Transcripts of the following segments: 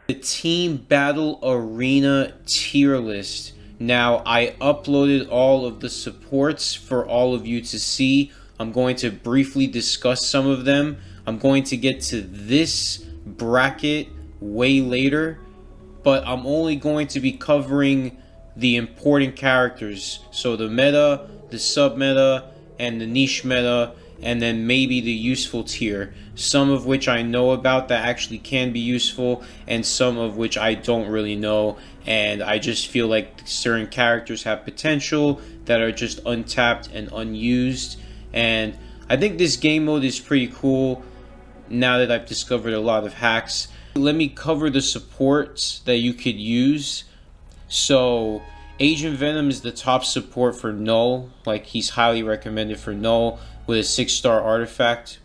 The Team Battle Arena tier list. Now, I uploaded all of the supports for all of you to see. I'm going to briefly discuss some of them. I'm going to get to this bracket way later, but I'm only going to be covering the important characters. So the meta, the sub meta, and the niche meta, and then maybe the useful tier, some of which I know about that actually can be useful, and some of which I don't really know, and I just feel like certain characters have potential that are just untapped and unused. And I think this game mode is pretty cool now that I've discovered a lot of hacks. Let me cover the supports that you could use. So Agent Venom is the top support for Null, like he's highly recommended for Null with a 6-star artifact.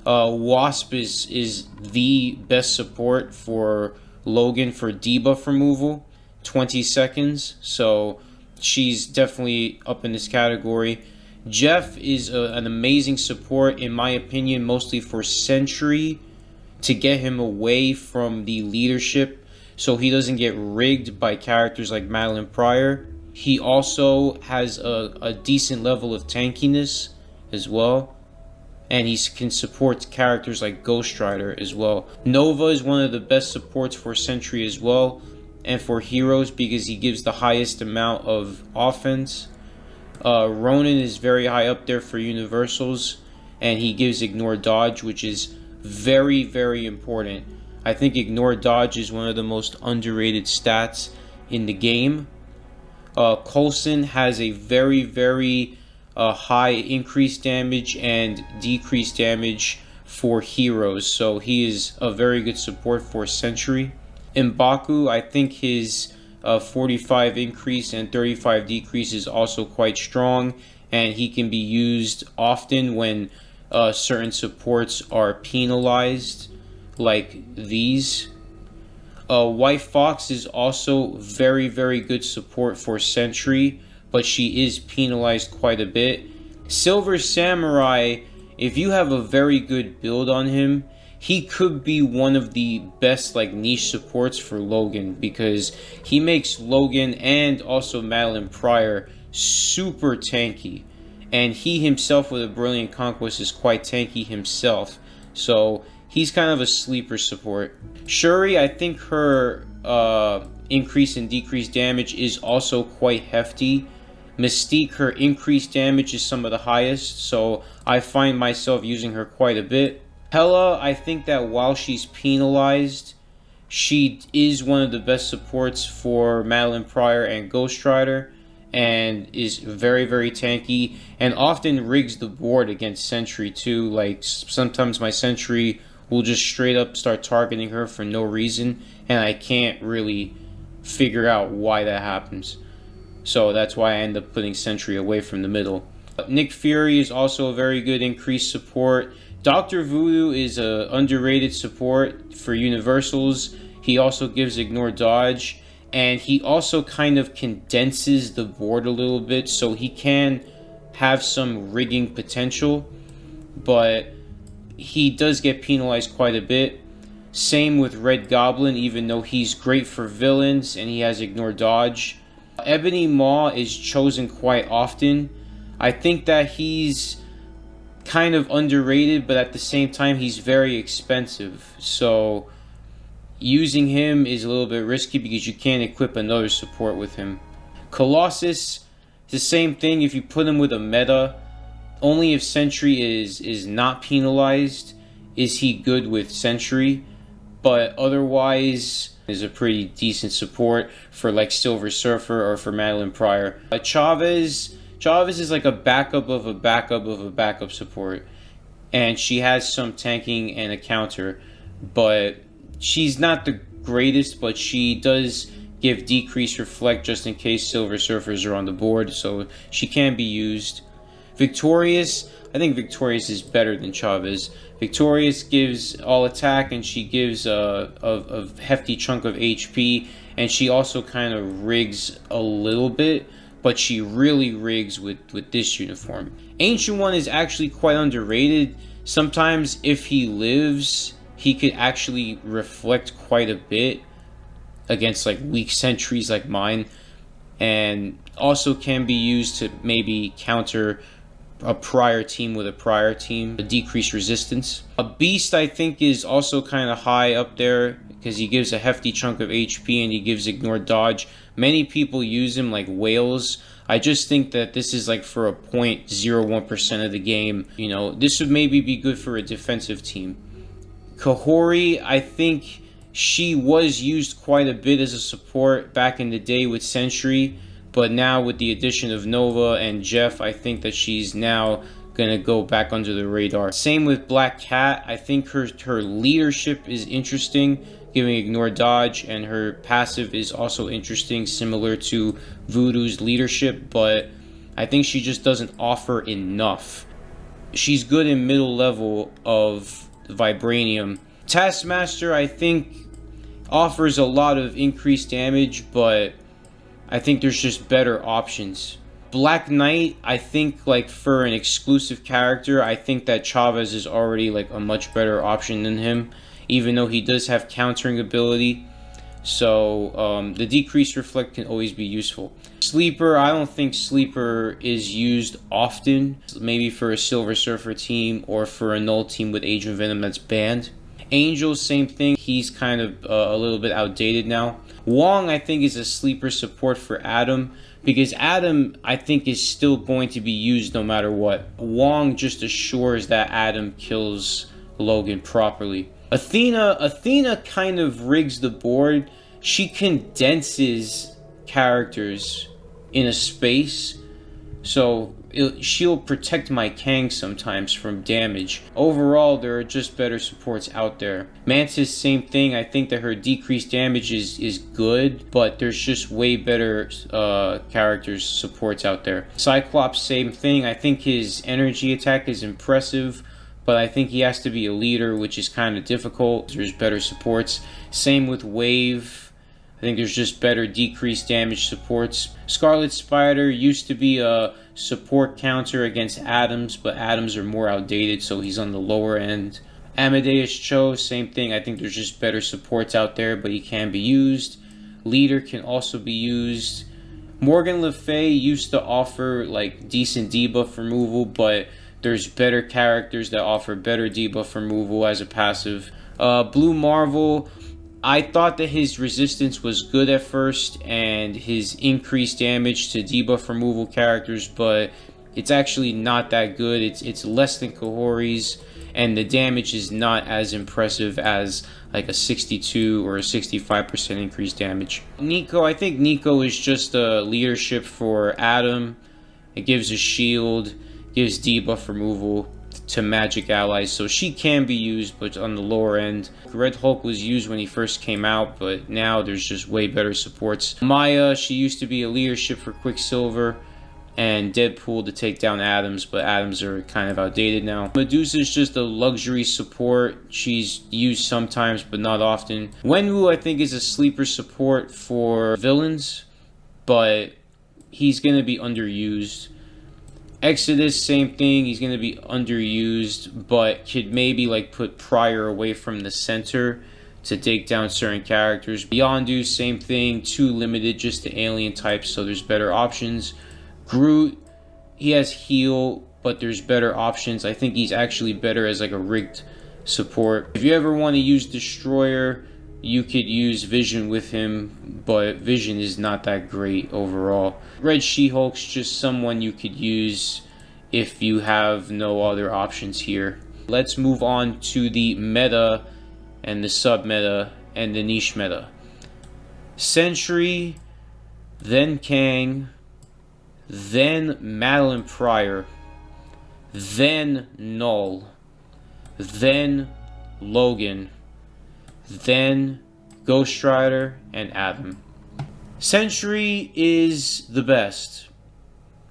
Wasp is the best support for Logan for debuff removal, 20 seconds, so she's definitely up in this category. Jeff is an amazing support in my opinion, mostly for Sentry, to get him away from the leadership so he doesn't get rigged by characters like Madeline Pryor. He also has a decent level of tankiness as well, and he can support characters like Ghost Rider as well. Nova is one of the best supports for Sentry as well, and for heroes because he gives the highest amount of offense. Ronan is very high up there for universals, and he gives Ignore Dodge, which is very, very important. I think Ignore Dodge is one of the most underrated stats in the game. Coulson has a very, very high increased damage and decreased damage for heroes, so he is a very good support for Sentry. M'Baku, I think his 45 increase and 35 decrease is also quite strong, and he can be used often when certain supports are penalized, like these. White Fox is also very, very good support for Sentry, but she is penalized quite a bit. Silver Samurai, if you have a very good build on him, he could be one of the best like niche supports for Logan, because he makes Logan and also Madeline Pryor super tanky, and he himself with a Brilliant Conquest is quite tanky himself, so he's kind of a sleeper support. Shuri, I think her increase and decrease damage is also quite hefty. Mystique, her increased damage is some of the highest, so I find myself using her quite a bit. Hela, I think that while she's penalized, she is one of the best supports for Madeline Pryor and Ghost Rider, and is very, very tanky, and often rigs the board against Sentry too. Like sometimes my Sentry will just straight up start targeting her for no reason, and I can't really figure out why that happens. So that's why I end up putting Sentry away from the middle. Nick Fury is also a very good increased support. Dr. Voodoo is a underrated support for universals. He also gives Ignore Dodge, and he also kind of condenses the board a little bit, so he can have some rigging potential, but he does get penalized quite a bit. Same with Red Goblin, even though he's great for villains and he has Ignore Dodge. Ebony Maw is chosen quite often. I think that he's kind of underrated, but at the same time he's very expensive, so using him is a little bit risky because you can't equip another support with him. Colossus, the same thing. If you put him with a meta, only if Sentry is not penalized is he good with Sentry, but otherwise is a pretty decent support for like Silver Surfer or for Madeline Pryor. Chavez is like a backup of a backup of a backup support, and she has some tanking and a counter, but she's not the greatest, but she does give decreased reflect just in case Silver Surfers are on the board, so she can be used. Victorious, I think Victorious is better than Chavez. Victorious gives all attack, and she gives a hefty chunk of HP, and she also kind of rigs a little bit, but she really rigs with this uniform. Ancient One is actually quite underrated. Sometimes if he lives, he could actually reflect quite a bit, against like weak sentries like mine, and also can be used to maybe counter a prior team with a prior team, a decreased resistance. A beast I think is also kind of high up there because he gives a hefty chunk of HP and he gives ignore dodge. Many people use him like whales. I just think that this is like for a 0.01% of the game. You know, this would maybe be good for a defensive team. Kahori, I think she was used quite a bit as a support back in the day with Sentry, but now with the addition of Nova and Jeff, I think that she's now gonna go back under the radar. Same with Black Cat. I think her leadership is interesting, giving ignore dodge, and her passive is also interesting, similar to Voodoo's leadership, but I think she just doesn't offer enough. She's good in middle level of Vibranium. Taskmaster, I think, offers a lot of increased damage, but I think there's just better options. Black Knight, I think like for an exclusive character, I think that Chavez is already like a much better option than him, even though he does have countering ability. So the decreased reflect can always be useful. Sleeper, I don't think Sleeper is used often. Maybe for a Silver Surfer team or for a null team with Agent Venom that's banned. Angel, same thing. He's kind of a little bit outdated now. Wong, I think, is a sleeper support for Adam, because Adam, I think, is still going to be used no matter what. Wong just assures that Adam kills Logan properly. Athena kind of rigs the board. She condenses characters in a space, so she'll protect my Kang sometimes from damage. Overall, there are just better supports out there. Mantis, same thing. I think that her decreased damage is good, but there's just way better characters, supports out there. Cyclops, same thing. I think his energy attack is impressive, but I think he has to be a leader, which is kind of difficult. There's better supports. Same with Wave. I think there's just better decreased damage supports. Scarlet Spider used to be a support counter against Atoms, but Atoms are more outdated, so he's on the lower end. Amadeus Cho, same thing. I think there's just better supports out there, but he can be used. Leader can also be used. Morgan Le Fay used to offer like decent debuff removal, but there's better characters that offer better debuff removal as a passive. Blue Marvel, I thought that his resistance was good at first and his increased damage to debuff removal characters, but it's actually not that good. It's less than Kahori's, and the damage is not as impressive as like a 62 or a 65% increased damage. Nico, I think Nico is just a leadership for Adam. It gives a shield, gives debuff removal to magic allies, so she can be used, but on the lower end. Red Hulk was used when he first came out, but now there's just way better supports. Maya, she used to be a leadership for Quicksilver and Deadpool to take down Atoms, but Atoms are kind of outdated now. Medusa is just a luxury support. She's used sometimes, but not often. Wenwu, I think, is a sleeper support for villains, but he's going to be underused. Exodus, same thing. He's going to be underused, but could maybe like put Prior away from the center to take down certain characters. Yondu, same thing. Too limited just to alien types, so there's better options. Groot, he has heal, but there's better options. I think he's actually better as like a rigged support. If you ever want to use Destroyer, you could use Vision with him, but Vision is not that great overall. Red She-Hulk's just someone you could use if you have no other options here. Let's move on to the meta and the sub-meta and the niche meta. Sentry, then Kang, then Madeline Pryor, then Null, then Logan, then Ghost Rider and Adam. Sentry is the best.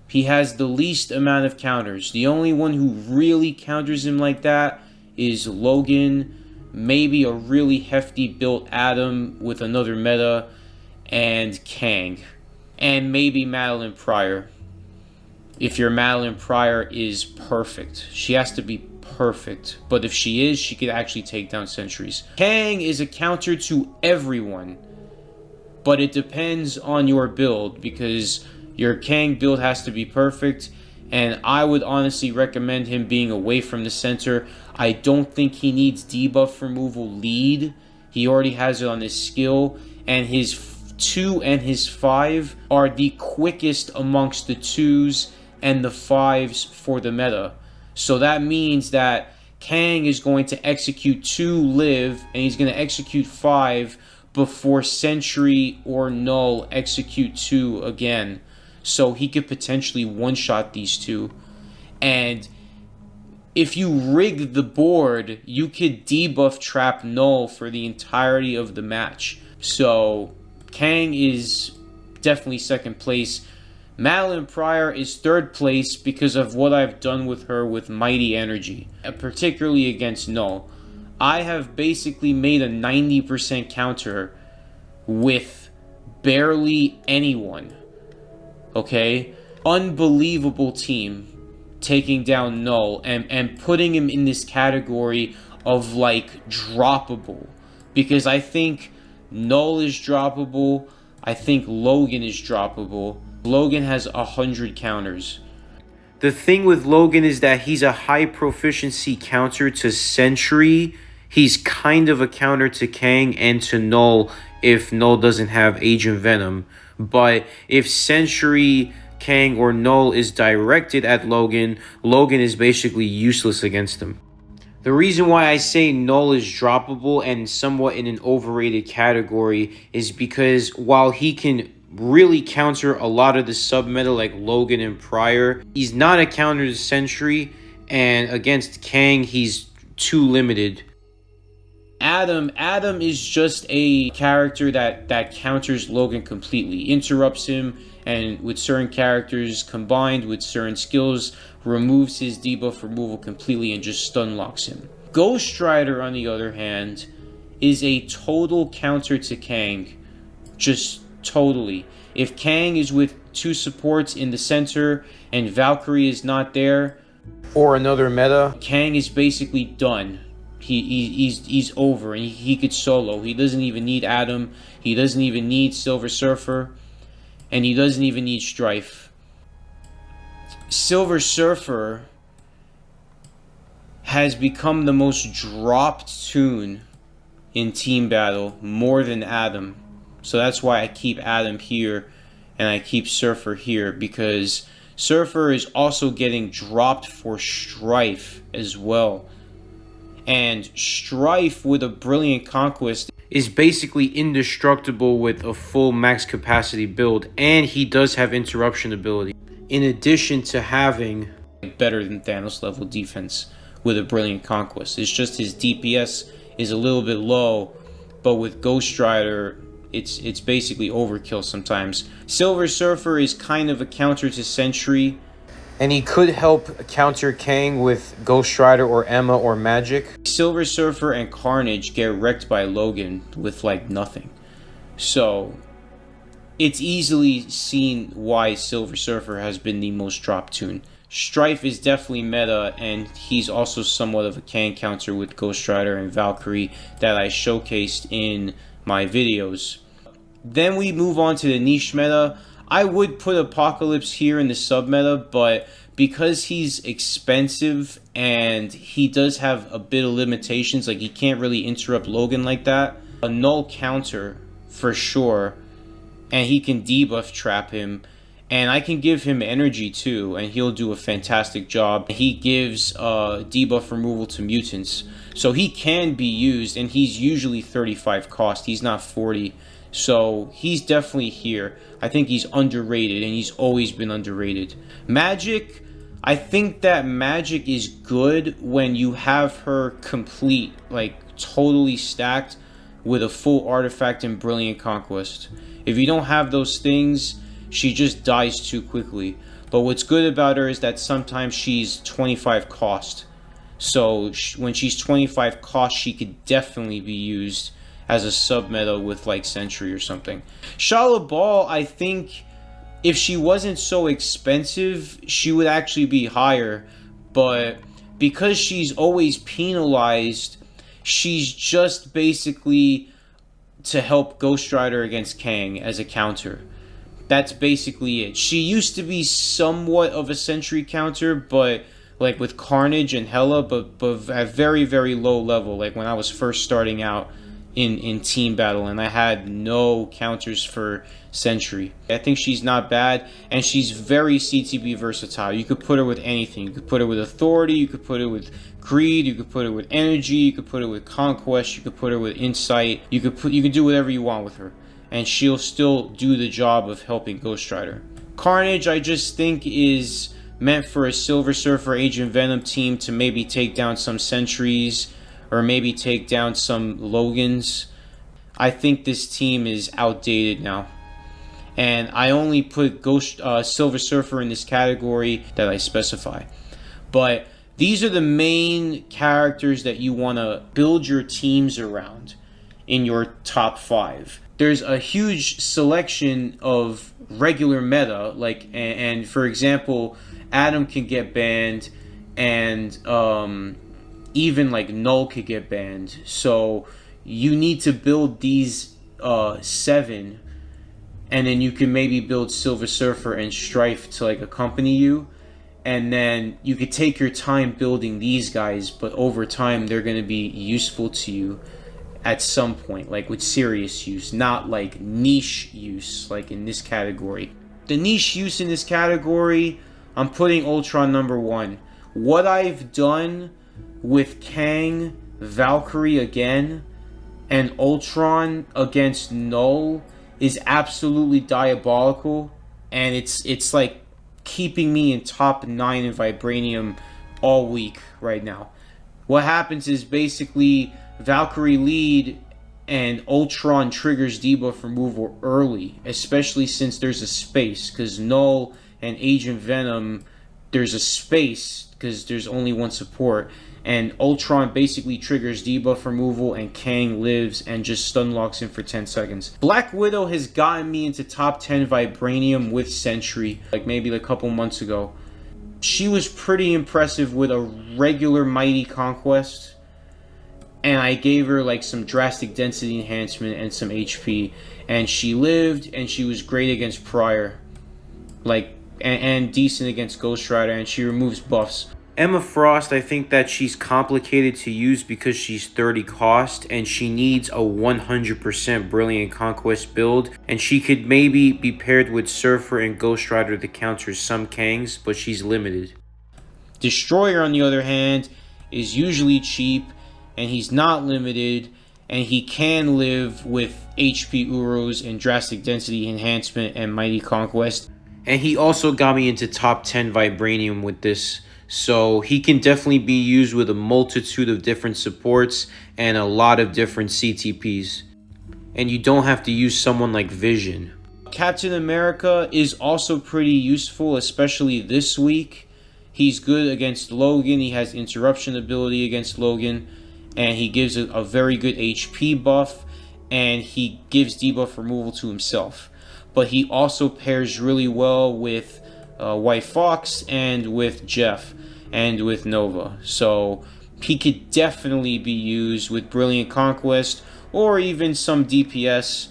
He has the least amount of counters. The only one who really counters him like that is Logan, maybe a really hefty built Adam with another meta, and Kang. And maybe Madeline Pryor. If your Madeline Pryor is perfect. She has to be perfect, but if she is, she could actually take down sentries. Kang is a counter to everyone. but it depends on your build, because your Kang build has to be perfect, and I would honestly recommend him being away from the center. I don't think he needs debuff removal lead. He already has it on his skill, and his 2 and his 5 are the quickest amongst the 2s and the 5s for the meta. So that means that Kang is going to execute 2 live, and he's going to execute 5 before Sentry or Null execute 2 again. So he could potentially one-shot these 2. And if you rig the board, you could debuff trap Null for the entirety of the match. So Kang is definitely second place. Madeline Pryor is third place because of what I've done with her with Mighty Energy, particularly against Null. I have basically made a 90% counter with barely anyone. Okay? Unbelievable team taking down Null and putting him in this category of like droppable. Because I think Null is droppable. I think Logan is droppable. Logan has 100 counters. The thing with Logan is that he's a high proficiency counter to Sentry. He's kind of a counter to Kang and to Null if Null doesn't have Agent Venom. But if Sentry, Kang, or Null is directed at Logan, Logan is basically useless against him. The reason why I say Null is droppable and somewhat in an overrated category is because while he can really counter a lot of the sub-meta like Logan and Pryor, he's not a counter to Sentry, and against Kang, he's too limited. Adam is just a character that counters Logan completely, interrupts him, and with certain characters combined with certain skills, removes his debuff removal completely and just stun locks him. Ghost Rider, on the other hand, is a total counter to Kang. Just totally. If Kang is with 2 supports in the center and Valkyrie is not there, or another meta, Kang is basically done. He's over, and he could solo. He doesn't even need Adam. He doesn't even need Silver Surfer, and he doesn't even need Strife. Silver Surfer has become the most dropped toon in team battle, more than Adam. So that's why I keep Adam here and I keep Surfer here, because Surfer is also getting dropped for Strife as well. And Strife with a Brilliant Conquest is basically indestructible with a full max capacity build, and he does have interruption ability, in addition to having better than Thanos level defense with a Brilliant Conquest. It's just his DPS is a little bit low, but with Ghost Rider, it's basically overkill sometimes. Silver Surfer is kind of a counter to Sentry, and he could help counter Kang with Ghost Rider or Emma or Magic. Silver Surfer and Carnage get wrecked by Logan with like nothing. So it's easily seen why Silver Surfer has been the most dropped toon. Strife is definitely meta, and he's also somewhat of a Kang counter with Ghost Rider and Valkyrie that I showcased in my videos. Then we move on to the niche meta. I would put Apocalypse here in the sub meta, but because he's expensive and he does have a bit of limitations, like he can't really interrupt Logan like that, a Null counter for sure, and he can debuff trap him, and I can give him energy too, and he'll do a fantastic job. He gives debuff removal to mutants, so he can be used, and he's usually 35 cost, he's not 40. So he's definitely here. I think he's underrated, and he's always been underrated. Magic, I think that Magic is good when you have her complete, like totally stacked with a full artifact and Brilliant Conquest. If you don't have those things, she just dies too quickly. But what's good about her is that sometimes she's 25 cost. So when she's 25 cost, she could definitely be used as a sub-meta with like Sentry or something. Shala Ball, I think if she wasn't so expensive, she would actually be higher. But because she's always penalized, she's just basically to help Ghost Rider against Kang as a counter. That's basically it. She used to be somewhat of a sentry counter, but like with Carnage and Hela, but at very, very low level, like when I was first starting out in team battle, and I had no counters for Sentry. I think she's not bad, and she's very CTB versatile. You could put her with anything. You could put her with Authority, you could put her with Greed, you could put her with Energy, you could put her with Conquest, you could put her with Insight. You could do whatever you want with her, and she'll still do the job of helping Ghost Rider. Carnage, I just think, is meant for a Silver Surfer Agent Venom team to maybe take down some Sentries, or maybe take down some Logans. I think this team is outdated now. And I only put Silver Surfer in this category that I specify. But these are the main characters that you want to build your teams around in your top 5. There's a huge selection of regular meta, like, and for example, Adam can get banned, and even like Null could get banned. So you need to build these 7, and then you can maybe build Silver Surfer and Strife to like accompany you, and then you could take your time building these guys, but over time they're going to be useful to you at some point, like with serious use, not like niche use like in this category. The niche use in this category, I'm putting Ultron number 1. What I've done with Kang, Valkyrie again, and Ultron against Null is absolutely diabolical, and it's like keeping me in top 9 in Vibranium all week right now. What happens is basically Valkyrie lead and Ultron triggers debuff removal early, especially since there's a space, because Null and Agent Venom, there's a space because there's only one support, and Ultron basically triggers debuff removal, and Kang lives and just stun locks him for 10 seconds. Black Widow has gotten me into top 10 Vibranium with Sentry, like maybe a couple months ago. She was pretty impressive with a regular Mighty Conquest, and I gave her like some drastic density enhancement and some HP, and she lived, and she was great against Pryor, like, and decent against Ghost Rider, and she removes buffs. Emma Frost, I think that she's complicated to use because she's 30 cost, and she needs a 100% Brilliant Conquest build, and she could maybe be paired with Surfer and Ghost Rider to counter some Kangs, but she's limited. Destroyer, on the other hand, is usually cheap, and he's not limited, and he can live with HP Uros and drastic density enhancement and Mighty Conquest. And he also got me into top 10 Vibranium with this. So he can definitely be used with a multitude of different supports and a lot of different CTPs. And you don't have to use someone like Vision. Captain America is also pretty useful, especially this week. He's good against Logan. He has interruption ability against Logan. And he gives a very good HP buff. And he gives debuff removal to himself. But he also pairs really well with White Fox and with Jeff and with Nova. So he could definitely be used with Brilliant Conquest or even some DPS.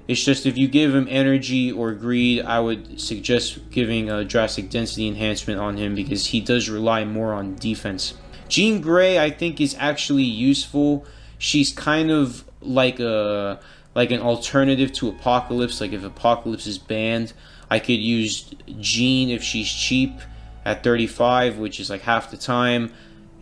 It's just if you give him Energy or Greed, I would suggest giving a drastic density enhancement on him because he does rely more on defense. Jean Grey, I think, is actually useful. She's kind of like an alternative to Apocalypse. Like if Apocalypse is banned, I could use Jean if she's cheap at 35, which is like half the time,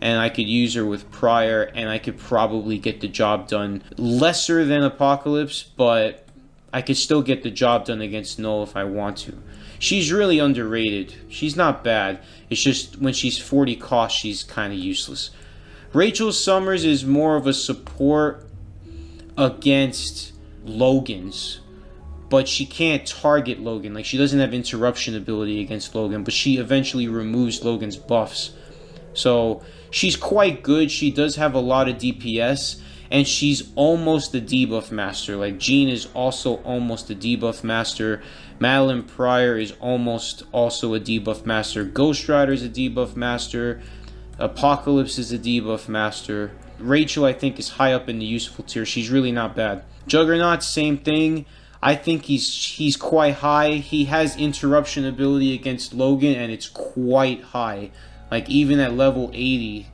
and I could use her with Pryor, and I could probably get the job done lesser than Apocalypse, but I could still get the job done against Null if I want to. She's really underrated. She's not bad. It's just when she's 40 cost, she's kind of useless. Rachel Summers is more of a support against Logan's, but she can't target Logan. Like, she doesn't have interruption ability against Logan, but she eventually removes Logan's buffs. So she's quite good. She does have a lot of DPS, and she's almost a debuff master. Like, Jean is also almost a debuff master. Madeline Pryor is almost also a debuff master. Ghost Rider is a debuff master. Apocalypse is a debuff master. Rachel, I think, is high up in the useful tier. She's really not bad. Juggernaut, same thing. I think he's quite high. He has interruption ability against Logan, and it's quite high. Like, even at level 80,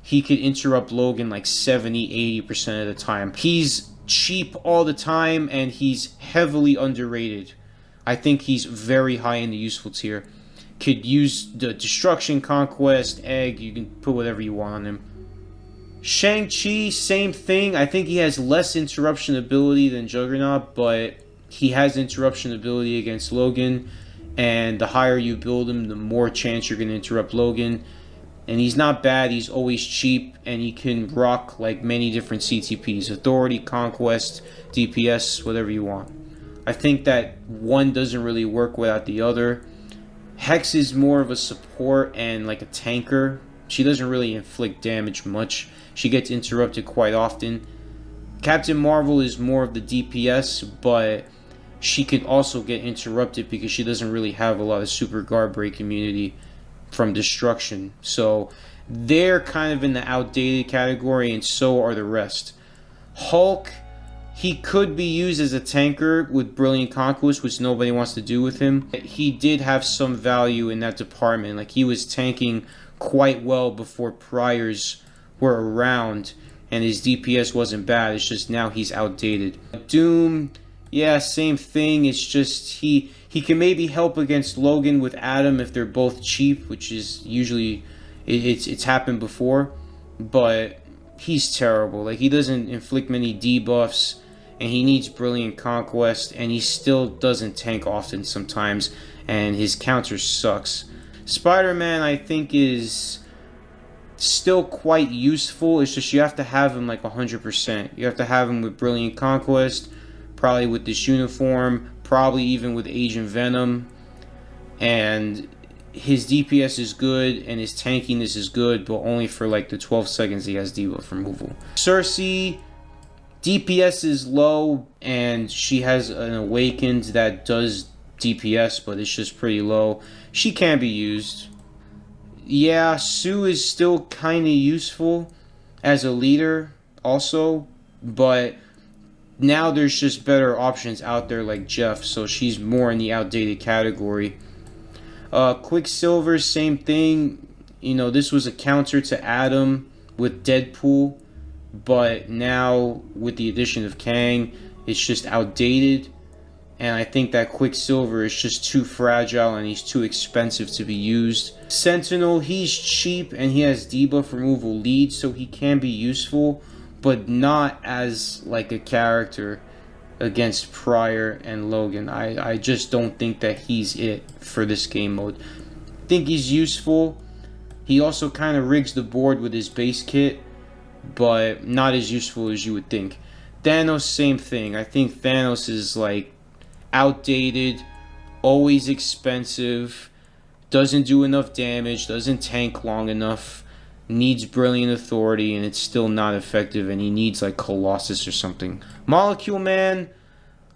he could interrupt Logan like 70-80% of the time. He's cheap all the time, and he's heavily underrated. I think he's very high in the useful tier. Could use the Destruction, Conquest, Egg. You can put whatever you want on him. Shang-Chi, same thing. I think he has less interruption ability than Juggernaut, but he has interruption ability against Logan. And the higher you build him, the more chance you're going to interrupt Logan. And he's not bad. He's always cheap, and he can rock like many different CTPs. Authority, Conquest, DPS, whatever you want. I think that one doesn't really work without the other. Hex is more of a support and like a tanker. She doesn't really inflict damage much. She gets interrupted quite often. Captain Marvel is more of the DPS, but she can also get interrupted because she doesn't really have a lot of super guard break immunity from destruction. So they're kind of in the outdated category, and so are the rest. Hulk, he could be used as a tanker with Brilliant Conquest, which nobody wants to do with him. He did have some value in that department. Like, he was tanking quite well before priors were around, and his DPS wasn't bad. It's just now he's outdated. Doom, yeah, same thing. It's just he can maybe help against Logan with Adam if they're both cheap, which is usually it's happened before, but he's terrible. Like, he doesn't inflict many debuffs, and he needs Brilliant Conquest, and he still doesn't tank often sometimes, and his counter sucks. Spider-Man, I think, is still quite useful. It's just you have to have him like 100%. You have to have him with Brilliant Conquest, probably with this uniform, probably even with Agent Venom, and his DPS is good and his tankiness is good, but only for like the 12 seconds he has debuff removal. Cersei, DPS is low, and she has an Awakened that does DPS, but it's just pretty low. She can be used. Yeah, Sue is still kind of useful as a leader also, but now there's just better options out there like Jeff, so she's more in the outdated category. Quicksilver, same thing. You know, this was a counter to Adam with Deadpool, but now with the addition of Kang, it's just outdated. And I think that Quicksilver is just too fragile and he's too expensive to be used. Sentinel, he's cheap and he has debuff removal lead, so he can be useful, but not as like a character against Pryor and Logan. I just don't think that he's it for this game mode. I think he's useful. He also kind of rigs the board with his base kit, but not as useful as you would think. Thanos, same thing. I think Thanos is like outdated, always expensive, doesn't do enough damage, doesn't tank long enough, needs Brilliant Authority, and it's still not effective, and he needs like Colossus or something. Molecule Man,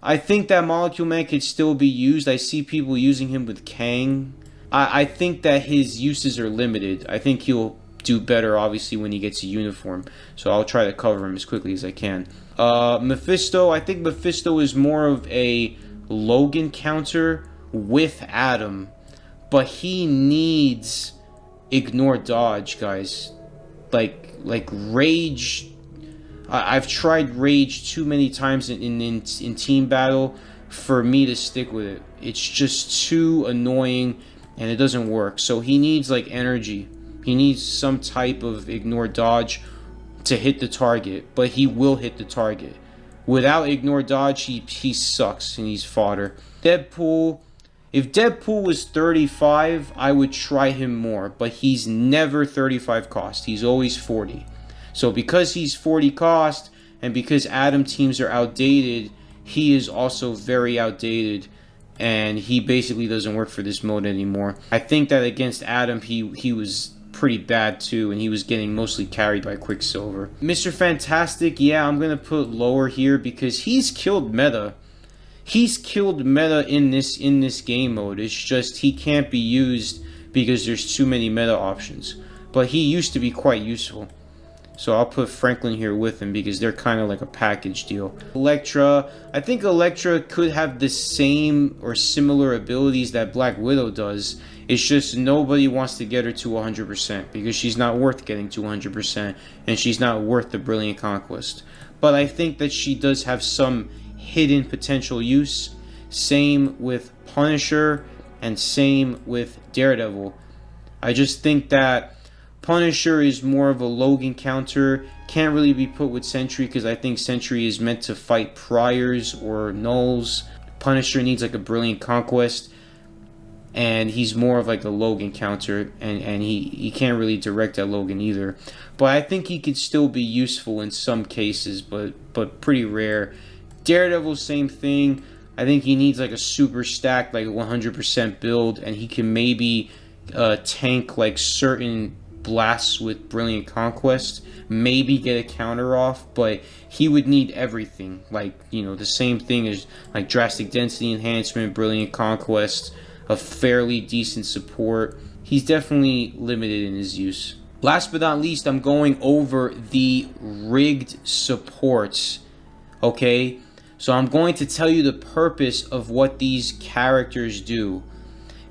I think that Molecule Man could still be used. I see people using him with Kang. I think that his uses are limited. I think he'll do better, obviously, when he gets a uniform, so I'll try to cover him as quickly as I can. Mephisto, I think Mephisto is more of a Logan counter with Adam, but he needs Ignore Dodge, guys. Like Rage. I've tried Rage too many times in team battle for me to stick with it. It's just too annoying and it doesn't work. So he needs like energy. He needs some type of Ignore Dodge to hit the target, but he will hit the target. Without Ignore Dodge, he sucks and he's fodder. Deadpool. If Deadpool was 35, I would try him more, but he's never 35 cost. He's always 40. So because he's 40 cost, and because Adam teams are outdated, he is also very outdated, and he basically doesn't work for this mode anymore. I think that against Adam, he was pretty bad too, and he was getting mostly carried by Quicksilver. Mr. Fantastic, yeah, I'm gonna put lower here because he's killed meta. He's killed meta in this game mode. It's just he can't be used because there's too many meta options. But he used to be quite useful. So I'll put Franklin here with him because they're kind of like a package deal. Elektra, I think Elektra could have the same or similar abilities that Black Widow does. It's just nobody wants to get her to 100% because she's not worth getting to 100% and she's not worth the Brilliant Conquest. But I think that she does have some hidden potential use. Same with Punisher and same with Daredevil. I just think that Punisher is more of a Logan counter. Can't really be put with Sentry because I think Sentry is meant to fight priors or nulls. Punisher needs like a Brilliant Conquest, and he's more of like a Logan counter, and he can't really direct at Logan either. But I think he could still be useful in some cases, but pretty rare. Daredevil, same thing. I think he needs like a super stacked, like 100% build, and he can maybe tank like certain blasts with Brilliant Conquest, maybe get a counter off, but he would need everything, like, you know, the same thing as like drastic density enhancement, Brilliant Conquest, a fairly decent support. He's definitely limited in his use. Last but not least, I'm going over the rigged supports. Okay, so I'm going to tell you the purpose of what these characters do.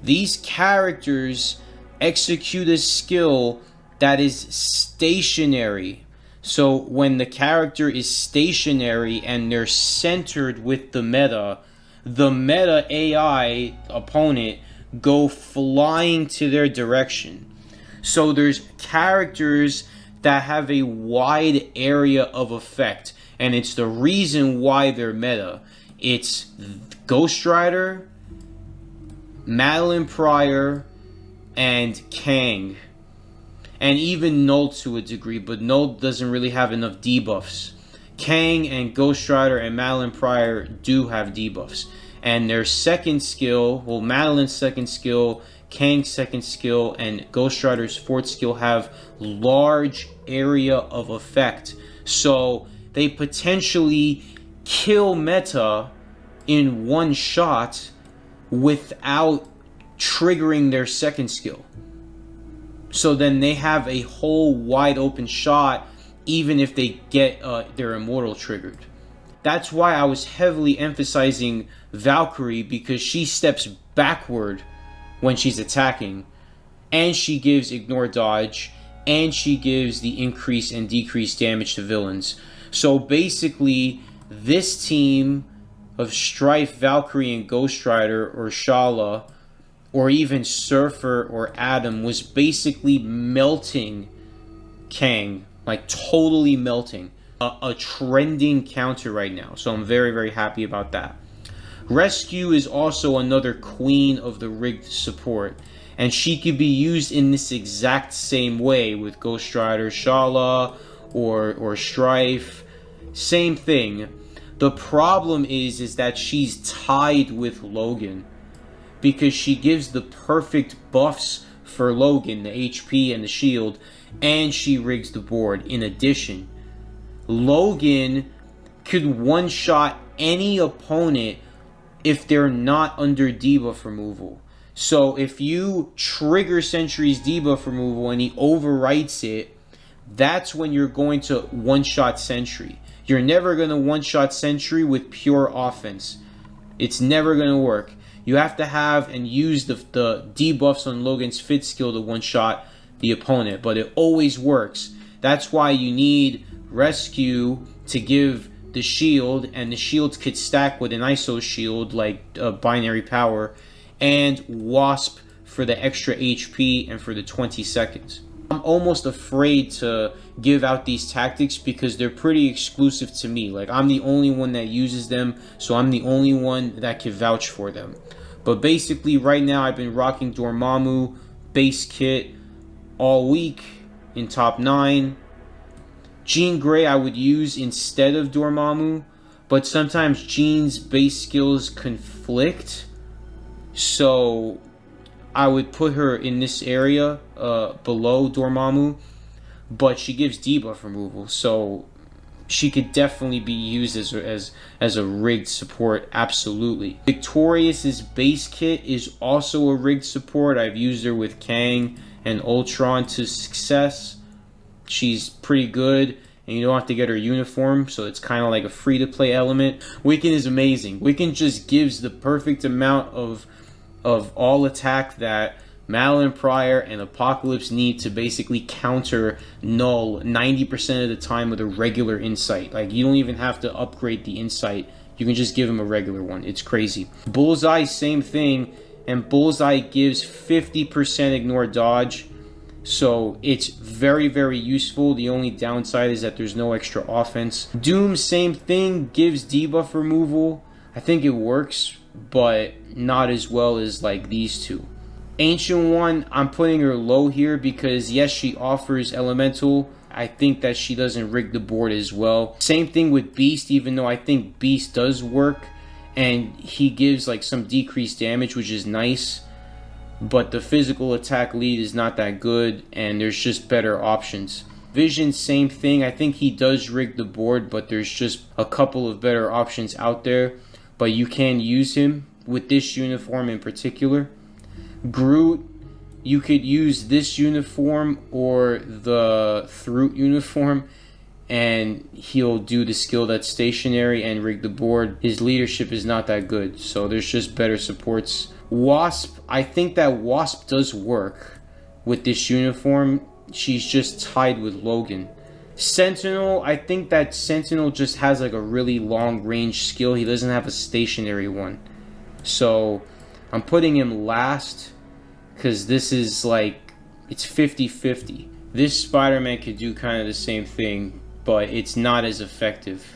These characters execute a skill that is stationary. So when the character is stationary and they're centered with the meta AI opponent go flying to their direction. So there's characters that have a wide area of effect, and it's the reason why they're meta. It's Ghost Rider, Madeline Pryor, and Kang, and even Null to a degree, but Null doesn't really have enough debuffs. Kang and Ghost Rider and Madeline Pryor do have debuffs, and their second skill, well, Madeline's second skill, Kang's second skill, and Ghost Rider's fourth skill have large area of effect, so they potentially kill meta in one shot without triggering their second skill. So then they have a whole wide open shot even if they get their immortal triggered. That's why I was heavily emphasizing Valkyrie, because she steps backward when she's attacking, and she gives ignore dodge, and she gives the increase and decrease damage to villains. So basically this team of Strife, Valkyrie, and Ghost Rider, or Shala, or even Surfer or Adam, was basically melting Kang, like totally melting. A trending counter right now, so I'm very, very happy about that. Rescue is also another queen of the rigged support, and she could be used in this exact same way with Ghost Rider, Shala, or Strife. Same thing. The problem is that she's tied with Logan, because she gives the perfect buffs for Logan, the HP and the shield, and she rigs the board. In addition, Logan could one-shot any opponent if they're not under debuff removal. So if you trigger Sentry's debuff removal and he overwrites it, that's when you're going to one-shot Sentry. You're never going to one-shot Sentry with pure offense. It's never going to work. You have to have and use the debuffs on Logan's fifth skill to one-shot the opponent, but it always works. That's why you need Rescue to give the shield, and the shields could stack with an ISO shield like Binary Power, and Wasp for the extra HP and for the 20 seconds. I'm almost afraid to give out these tactics because they're pretty exclusive to me. Like, I'm the only one that uses them, so I'm the only one that can vouch for them. But basically right now I've been rocking Dormammu base kit all week in top 9. Jean Grey I would use instead of Dormammu, but sometimes Jean's base skills conflict, so I would put her in this area below Dormammu, but she gives debuff removal, so she could definitely be used as a rigged support, absolutely. Victorious's base kit is also a rigged support. I've used her with Kang and Ultron to success. she's pretty good, and you don't have to get her uniform, so it's kind of like a free-to-play element. Wiccan is amazing. Wiccan just gives the perfect amount of all attack that Madeline Pryor and Apocalypse need to basically counter Null 90% of the time with a regular insight. Like, you don't even have to upgrade the insight. You can just give him a regular one. It's crazy. Bullseye, same thing, and Bullseye gives 50% ignore dodge. So it's very, very useful. The only downside is that there's no extra offense. Doom, same thing, gives debuff removal. I think it works, but not as well as like these two. Ancient One, I'm putting her low here because yes, she offers elemental. I think that she doesn't rig the board as well. Same thing with Beast, even though I think Beast does work and he gives like some decreased damage, which is nice. But the physical attack lead is not that good, and there's just better options. Vision, same thing. I think he does rig the board, but there's just a couple of better options out there. But you can use him with this uniform in particular. Groot, you could use this uniform or the Thrut uniform, and he'll do the skill that's stationary and rig the board. His leadership is not that good, so there's just better supports. Wasp, I think that Wasp does work with this uniform. She's just tied with Logan. Sentinel, I think that Sentinel just has like a really long range skill. He doesn't have a stationary one. So I'm putting him last because this is like, it's 50-50. This Spider-Man could do kind of the same thing, but it's not as effective.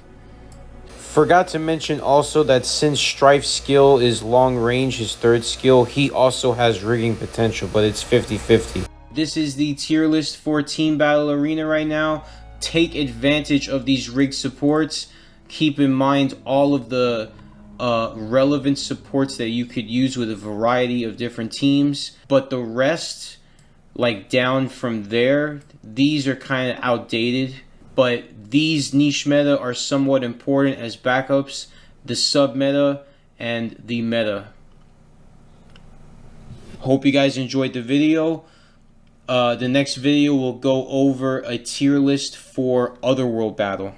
Forgot to mention also that since Strife's skill is long range, his third skill, he also has rigging potential, but it's 50-50. This is the tier list for Team Battle Arena right now. Take advantage of these rigged supports. Keep in mind all of the relevant supports that you could use with a variety of different teams. But the rest, like down from there, these are kind of outdated. But these niche meta are somewhat important as backups, the sub meta and the meta. Hope you guys enjoyed the video. The next video will go over a tier list for Otherworld Battle.